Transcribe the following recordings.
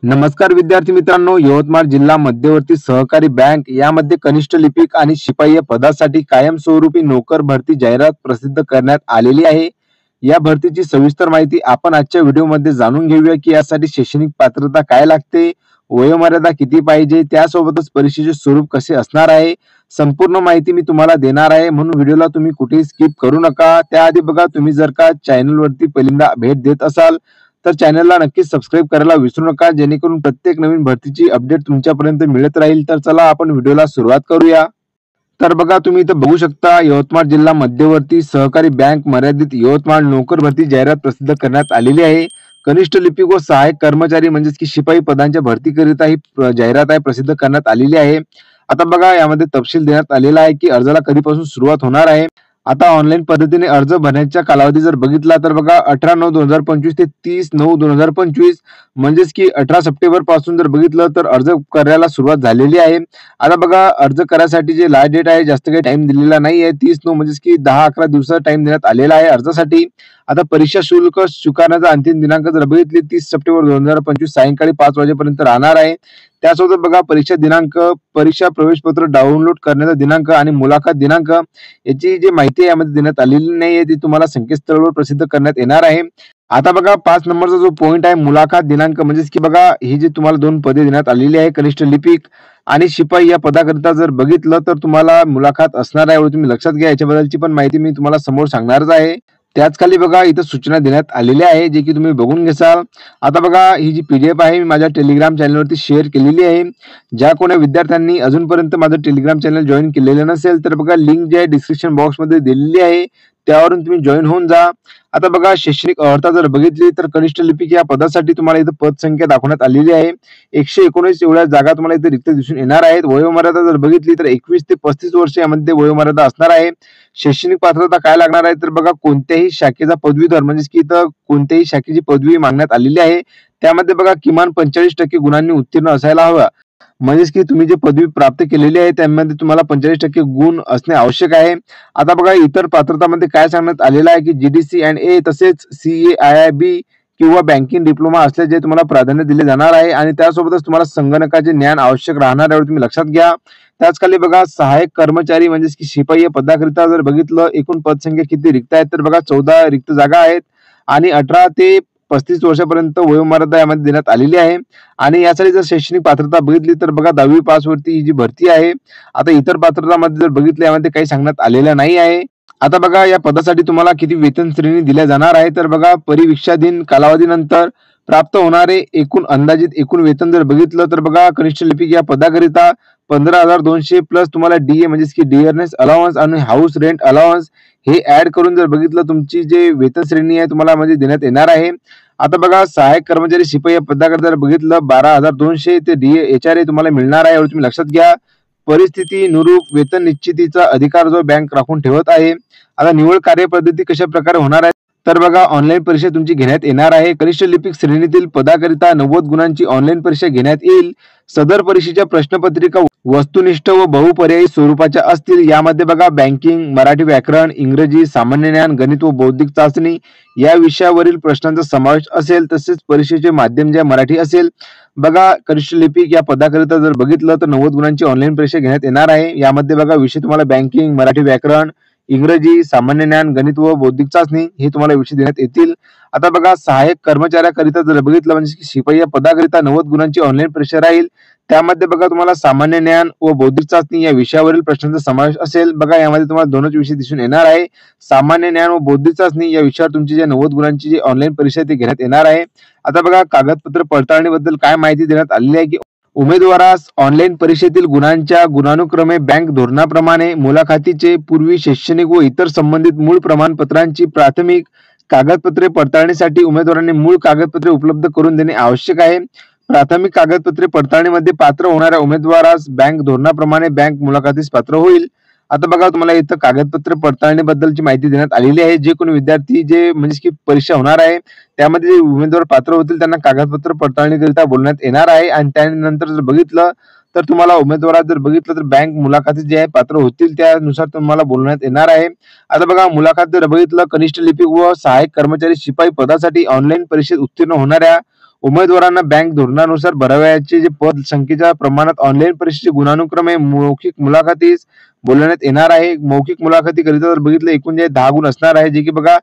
नमस्कार विद्यार्थी मित्रांनो, यवतमाळ जिल्हा मध्यवर्ती सहकारी बँक यामध्ये कनिष्ठ लिपिक आणि शिपाई या पदासाठी कायमस्वरूपी नोकर भरती जाहिरात प्रसिद्ध करण्यात आलेली आहे. या भरतीची सविस्तर माहिती आपण आजच्या व्हिडिओमध्ये जाणून घेऊया की यासाठी शैक्षणिक पात्रता काय लागते, वयोमर्यादा किती पाहिजे, त्यासोबतच परीक्षेचे स्वरूप कसे असणार आहे. संपूर्ण माहिती मी तुम्हाला देणार आहे, म्हणून व्हिडिओला तुम्ही कुठेही स्किप करू नका. त्याआधी बघा, तुम्ही जर का चॅनलवरती पहिल्यांदा भेट देत असाल तर चॅनलला नक्कीच सबस्क्राईब करायला विसरू नका, जेणेकरून प्रत्येक नवीन भरतीची अपडेट तुमच्यापर्यंत मिळत राहील. तर चला आपण व्हिडिओला सुरुवात करूया. तर बघा, तुम्ही इथं बघू शकता, यवतमाळ जिल्हा मध्यवर्ती सहकारी बँक मर्यादित यवतमाळ नोकर भरती जाहिरात प्रसिद्ध करण्यात आलेली आहे. कनिष्ठ लिपिक व सहाय्यक कर्मचारी म्हणजेच की शिपाई पदांच्या भरतीकरिता ही जाहिरात आहे प्रसिद्ध करण्यात आलेली आहे. आता बघा, यामध्ये तपशील देण्यात आलेला आहे की अर्जाला कधीपासून सुरुवात होणार आहे. आता ऑनलाईन पद्धतीने अर्ज भरण्याचा कालावधी जर बघितला तर बघा, 18/9/2025 ते 30/9/2025 म्हणजेच की 18 सप्टेंबर पासून जर बघितलं तर अर्ज करायला सुरुवात झालेली आहे. आता बघा, अर्ज करायसाठी जे लास्ट डेट आहे, जास्त काही टाइम दिलेला नाही आहे. 30/9 म्हणजेच की 10-11 दिवसाचा टाइम देण्यात आलेला आहे अर्जासाठी. आता परीक्षा शुल्क स्वीकारण्याचा अंतिम दिनांक जर बघितली 30 सप्टेंबर 2025 सायंकाळी 5 वाजेपर्यंत राहणार आहे. त्यासोबत बघा, परीक्षा दिनांक, परीक्षा प्रवेशपत्र डाउनलोड करण्याचा दिनांक आणि मुलाखत दिनांक याची जी माहिती यामध्ये देण्यात आलेली नाही आहे ती तुम्हाला संकेतस्थळावर प्रसिद्ध करण्यात येणार आहे. आता बघा, 5 नंबरचा जो पॉइंट आहे मुलाखत दिनांक, म्हणजेच की बघा, ही जी तुम्हाला 2 पदे देण्यात आलेली आहे कनिष्ठ लिपिक आणि शिपाई या पदाकरिता जर बघितलं तर तुम्हाला मुलाखत असणार आहे, तुम्ही लक्षात घ्या. याच्याबद्दलची पण माहिती मी तुम्हाला समोर सांगणारच आहे. त्याच खाली बघा, इथं सूचना देण्यात आलेल्या आहे जे की तुम्ही बघून घेसाल. आता बघा, ही जी PDF आहे मी माझ्या टेलिग्राम चॅनलवरती शेअर केलेली आहे. ज्या कोणी विद्यार्थ्यांनी अजूनपर्यंत माझं टेलिग्राम चॅनल जॉईन केलेलं नसेल तर बघा, लिंक जी आहे डिस्क्रिप्शन बॉक्समध्ये दिलेली आहे, त्यावरून तुम्ही जॉईन होऊन जा. आता बघा, शैक्षणिक अर्हता जर बघितली तर कनिष्ठ लिपिक या पदासाठी तुम्हाला इथं पद संख्या दाखवण्यात आलेली आहे. 119 एवढ्या जागा तुम्हाला इथे रिक्त दिसून येणार आहेत. वयोमर्यादा जर बघितली तर 21 ते 35 वर्ष यामध्ये वयोमर्यादा असणार आहे. शैक्षणिक पात्रता काय लागणार आहे तर बघा, कोणत्याही शाखेचा पदवीधर, म्हणजेच की इथं कोणत्याही शाखेची पदवी मागण्यात आलेली आहे. त्यामध्ये बघा, किमान 45% गुणांनी उत्तीर्ण असायला हवा. म्हणजेच की तुम्ही जे पदवी प्राप्त केलेली आहे त्यामध्ये तुम्हाला 45% गुण असणे आवश्यक आहे. आता बघा, इतर पात्रतामध्ये काय सांगण्यात आलेलं आहे की GDC&A तसेच CA/IIB किंवा बँकिंग डिप्लोमा असल्याचे तुम्हाला प्राधान्य दिले जाणार आहे आणि त्यासोबतच तुम्हाला संगणकाचे ज्ञान आवश्यक राहणार आहे, तुम्ही लक्षात घ्या. त्याच खाली बघा, सहाय्यक कर्मचारी म्हणजेच की शिपाई या पदाकरिता जर बघितलं एकूण पदसंख्या किती रिक्त आहेत तर बघा, 14 रिक्त जागा आहेत आणि 18 ते 35 वर्षापर्यंत वयोमर्यादा यामध्ये देण्यात आलेली आहे. आणि यासाठी जर शैक्षणिक पात्रता बघितली तर बघा, 10वी पास वरती ही जी भरती आहे. आता इतर पात्रतामध्ये जर बघितलं यामध्ये काही सांगण्यात आलेलं नाही आहे. आता बघा, या पदासाठी तुम्हाला किती वेतन श्रेणी दिल्या जाणार आहे तर बघा, परिवीक्षाधीन कालावधीनंतर प्राप्त होणारे एकूण अंदाजित एकूण वेतन जर बघितलं तर बघा, कनिष्ठ लिपिक या पदाकरिता 15,200 प्लस तुम्हाला DA म्हणजेच की डिअरनेस अलाउन्स आणि हाऊस रेंट अलाउन्स हे ऍड करून जर बघितलं तुमची जे वेतन श्रेणी आहे तुम्हाला म्हणजे देण्यात येणार आहे. आता बघा, सहाय्यक कर्मचारी शिपाई या पदाकरिता जर बघितलं 12,200 ते DA HRA तुम्हाला मिळणार आहे, तुम्ही लक्षात घ्या. परिस्थिती नुरूप वेतन निश्चितीचा अधिकार जो बँक राखून ठेवत आहे. आता निवड कार्यपद्धती कशा प्रकारे होणार आहे तर बघा, ऑनलाईन परीक्षा तुमची घेण्यात येणार आहे. कनिष्ठ लिपिक श्रेणीतील पदाकरिता 90 गुणांची ऑनलाईन परीक्षा घेण्यात येईल. सदर परीक्षेच्या प्रश्नपत्रिका वस्तुनिष्ठ व बहुपर्यायी स्वरूपाच्या असतील. यामध्ये बघा, बँकिंग, मराठी व्याकरण, इंग्रजी, सामान्य ज्ञान, गणित व बौद्धिक चाचणी या विषयावरील प्रश्नांचा समावेश असेल. तसेच परीक्षेचे माध्यम जे मराठी असेल. बघा, कनिष्ठ लिपिक या पदाकरिता जर बघितलं तर 90 गुणांची ऑनलाईन परीक्षा घेण्यात येणार आहे. यामध्ये बघा, विषय तुम्हाला बँकिंग, मराठी व्याकरण, इंग्रजी, सामान्य ज्ञान, गणित व बौद्धिक चाचणी हे तुम्हाला विषय देण्यात येतील. आता बघा, सहाय्यक कर्मचाऱ्याकरिता जर बघितलं म्हणजे शिपाई या पदाकरिता 90 गुणांची ऑनलाईन परीक्षा राहील. त्यामध्ये बघा, तुम्हाला सामान्य ज्ञान व बौद्धिक चाचणी या विषयावरील प्रश्नांचा समावेश असेल. बघा, यामध्ये तुम्हाला दोनच विषय दिसून येणार आहे. सामान्य ज्ञान व बौद्धिक चाचणी या विषयावर तुमची जे 90 गुणांची जी ऑनलाईन परीक्षा ती घेण्यात येणार आहे. आता बघा, कागदपत्र पडताळणीबद्दल काय माहिती देण्यात आलेली आहे की उमेदवारास ऑनलाईन परीक्षेतील गुणांच्या गुणानुक्रमे बँक धोरणाप्रमाणे मुलाखतीचे पूर्वी शैक्षणिक व इतर संबंधित मूळ प्रमाणपत्रांची प्राथमिक कागदपत्रे पडताळणीसाठी उमेदवारांनी मूळ कागदपत्रे उपलब्ध करून देणे आवश्यक आहे. प्राथमिक कागदपत्रे पडताळणीमध्ये पात्र होणाऱ्या उमेदवारास बँक धोरणाप्रमाणे बँक मुलाखतीस पात्र होईल. आता बघा, तुम्हाला इथं कागदपत्र पडताळणीबद्दलची माहिती देण्यात आलेली आहे. जे कोणी विद्यार्थी जे म्हणजे की परीक्षा होणार आहे त्यामध्ये जे उमेदवार पात्र होतील त्यांना कागदपत्र पडताळणीकरिता बोलण्यात येणार आहे. आणि त्यानंतर जर बघितलं तर तुम्हाला उमेदवारात जर बघितलं तर बँक मुलाखती जे आहे पात्र होतील त्यानुसार तुम्हाला बोलवण्यात येणार आहे. आता बघा मुलाखत जर बघितलं कनिष्ठ लिपिक व सहाय्यक कर्मचारी शिपाई पदासाठी ऑनलाईन परीक्षेत उत्तीर्ण होणाऱ्या उमेदवारांना बँक धोरणानुसार भरावयाचे जे पद संख्येच्या प्रमाणात ऑनलाईन परीक्षेचे गुणानुक्रमे मौखिक मुलाखतीस बोलवण्यात येणार आहे. मौखिक मुलाखतीकरिता जर बघितलं एकूण जे 10 गुण असणार आहे, जे की बघा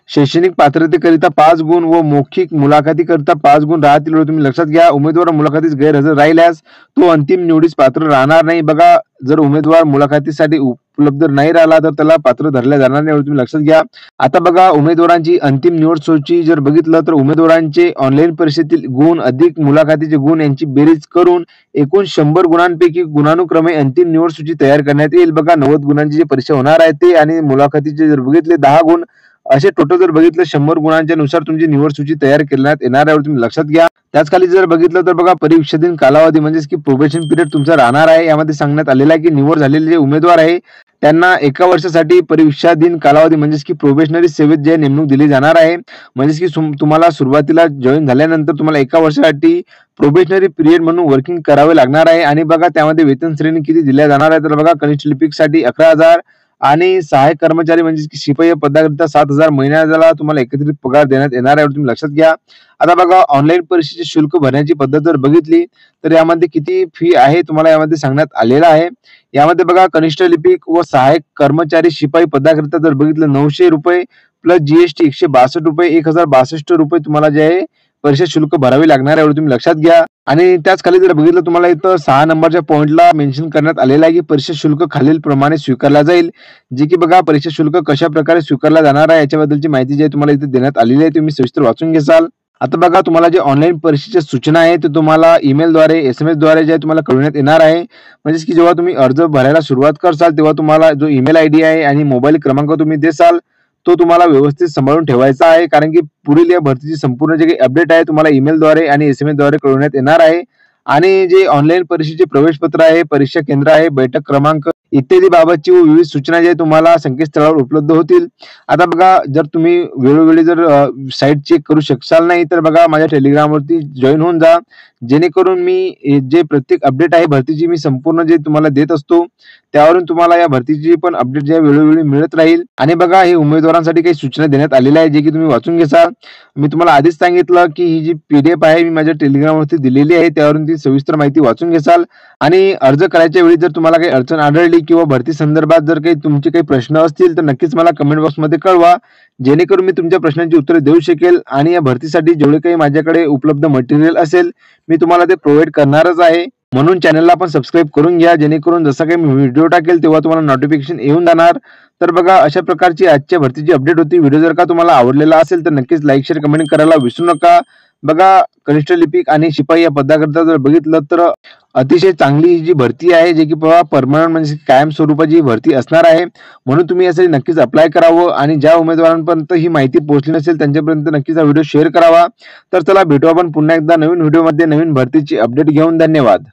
शैक्षणिक पात्रतेकरिता 5 गुण व मौखिक मुलाखतीकरिता 5 गुण राहतील. तुम्ही लक्षात घ्या, उमेदवार मुलाखतीस गैरहजर राहिल्यास तो अंतिम निवडीस पात्र राहणार नाही. बघा जर उमेदवार मुलाखतीसाठी उपलब्ध नाही राहिला तर त्याला पात्र धरले जाणार नाही, तुम्ही लक्षात घ्या. आता बघा उमेदवारांची अंतिम निवड सूची जर बघितलं तर उमेदवारांचे ऑनलाईन परीक्षेतील गुण अधिक मुलाखतीचे गुण यांची बेरीज करून एकूण 100 गुणांपैकी गुणानुक्रमे अंतिम निवड सूची तयार करण्यात येईल. बघा 90 गुणांची जी परीक्षा होणार आहे ते आणि मुलाखतीचे जर बघितले 10 गुण असे टोटल जर बघितलं 100 गुणांच्या नुसार तुमची निवड सूची तयार करण्यात येणार आहे, तुम्ही लक्षात घ्या. त्याच खाली जर बघितलं तर बघा परीक्षेतील कालावधी म्हणजेच की प्रोबेशन पिरियड तुमचा राहणार आहे. यामध्ये सांगण्यात आलेलं आहे की निवड झालेले जे उमेदवार आहे त्यांना 1 वर्षासाठी परीक्षाधीन कालावधी म्हणजेच की प्रोबेशनरी सेवेत जे नेमणूक दिली जाणार आहे. म्हणजेच की तुम्हाला सुरुवातीला जॉईन झाल्यानंतर तुम्हाला 1 वर्षासाठी प्रोबेशनरी पिरियड म्हणून वर्किंग करावे लागणार आहे. आणि बघा त्यामध्ये वेतन श्रेणी किती दिल्या जाणार आहे तर बघा कनिष्ठ लिपिकसाठी 11,000 आणि सहाय्यक कर्मचारी म्हणजे की शिपाई पदाकरिता 7,000 महिन्याला तुम्हाला एकत्रित पगार देण्यात येणार आहे, तुम्ही लक्षात घ्या. आता बघा ऑनलाईन परीक्षेचे शुल्क भरण्याची पद्धत जर बघितली तर यामध्ये किती फी आहे तुम्हाला यामध्ये सांगण्यात आलेलं आहे. यामध्ये बघा कनिष्ठ लिपिक व सहाय्यक कर्मचारी शिपाई पदाकरिता जर बघितलं 900 रुपये प्लस जीएसटी 162 रुपये 1062 रुपये तुम्हाला जे आहे परीक्षा शुल्क भरावे लागणार आहे, तुम्ही लक्षात घ्या. आणि त्याच खाली जर बघितलं तुम्हाला इथं 6 नंबरच्या पॉइंटला मेन्शन करण्यात आलेलं आहे की परीक्षा शुल्क खालील प्रमाणे स्वीकारला जाईल, जे की बघा परीक्षा शुल्क कशा प्रकारे स्वीकारला जाणार आहे याच्याबद्दलची माहिती जी आहे तुम्हाला इथे देण्यात आलेली आहे, तुम्ही सविस्तर वाचून घ्याल. आता बघा तुम्हाला जे ऑनलाईन परीक्षेच्या सूचना आहे ते तुम्हाला ईमेलद्वारे SMS द्वारे जे तुम्हाला कळवण्यात येणार आहे. म्हणजे की जेव्हा तुम्ही अर्ज भरायला सुरुवात करसाल तेव्हा तुम्हाला जो ईमेल ID आहे आणि मोबाईल क्रमांक तुम्ही देसाल तो तुम्हाला व्यवस्थित सांभाळून ठेवायचा आहे, कारण की पुढील या भरतीची संपूर्ण जे काही अपडेट आहे तुम्हाला ईमेलद्वारे आणि SMS द्वारे कळवण्यात येणार आहे. आणि जे ऑनलाईन परीक्षेचे प्रवेशपत्र आहे, परीक्षा केंद्र आहे, बैठक क्रमांक इत्यादी बाबतची व विविध सूचना जे तुम्हाला संकेतस्थळावर उपलब्ध होतील. आता बघा जर तुम्ही वेळोवेळी जर साईट चेक करू शकाल नाही तर बघा माझ्या टेलिग्रामवरती जॉईन होऊन जा, जेणेकरून मी जे प्रत्येक अपडेट आहे भरतीची मी संपूर्ण जे तुम्हाला देत असतो त्यावरून तुम्हाला या भरतीची पण अपडेट जे वेळोवेळी मिळत राहील. आणि बघा हे उमेदवारांसाठी काही सूचना देण्यात आलेल्या आहेत जे की तुम्ही वाचून घ्याल. मी तुम्हाला आधीच सांगितलं की ही जी PDF आहे मी माझ्या टेलिग्रामवरती दिलेली आहे, त्यावरून ती सविस्तर माहिती वाचून घ्याल. आणि अर्ज करायच्या वेळी जर तुम्हाला काही अडचण आढळली किंवा भरती संदर्भात जर काही तुमचे काही प्रश्न असतील तर नक्कीच मला कमेंट बॉक्समध्ये कळवा, जेणेकरून मी तुमच्या प्रश्नांची उत्तरे देऊ शकेल. आणि या भरतीसाठी जेवढे काही माझ्याकडे उपलब्ध मटेरियल असेल मी तुम्हाला ते प्रोव्हाइड करणारच आहे. म्हणून चॅनलला पण सबस्क्राईब करून घ्या, जेणेकरून जसा काही मी व्हिडिओ टाकेल तेव्हा तुम्हाला नोटिफिकेशन येऊन जाणार. तर बघा अशा प्रकारची आजच्या भरतीची अपडेट होती. व्हिडिओ जर का तुम्हाला आवडलेला असेल तर नक्कीच लाईक शेअर कमेंट करायला विसरू नका. बघा कनिष्ठ लिपिक आणि शिपाई या पदाकरिता जर बघितलं तर अतिशय चांगली ही जी भरती आहे, जे की परमनंट म्हणजे कायम स्वरूपाची भरती असणार आहे. म्हणून तुम्ही यासाठी नक्कीच अप्लाय करावं. आणि ज्या उमेदवारांपर्यंत ही माहिती पोहोचली नसेल त्यांच्यापर्यंत नक्कीच हा व्हिडिओ शेअर करावा. तर चला भेटू आपण पुन्हा एकदा नवीन व्हिडिओमध्ये नवीन भरतीची अपडेट घेऊन. धन्यवाद.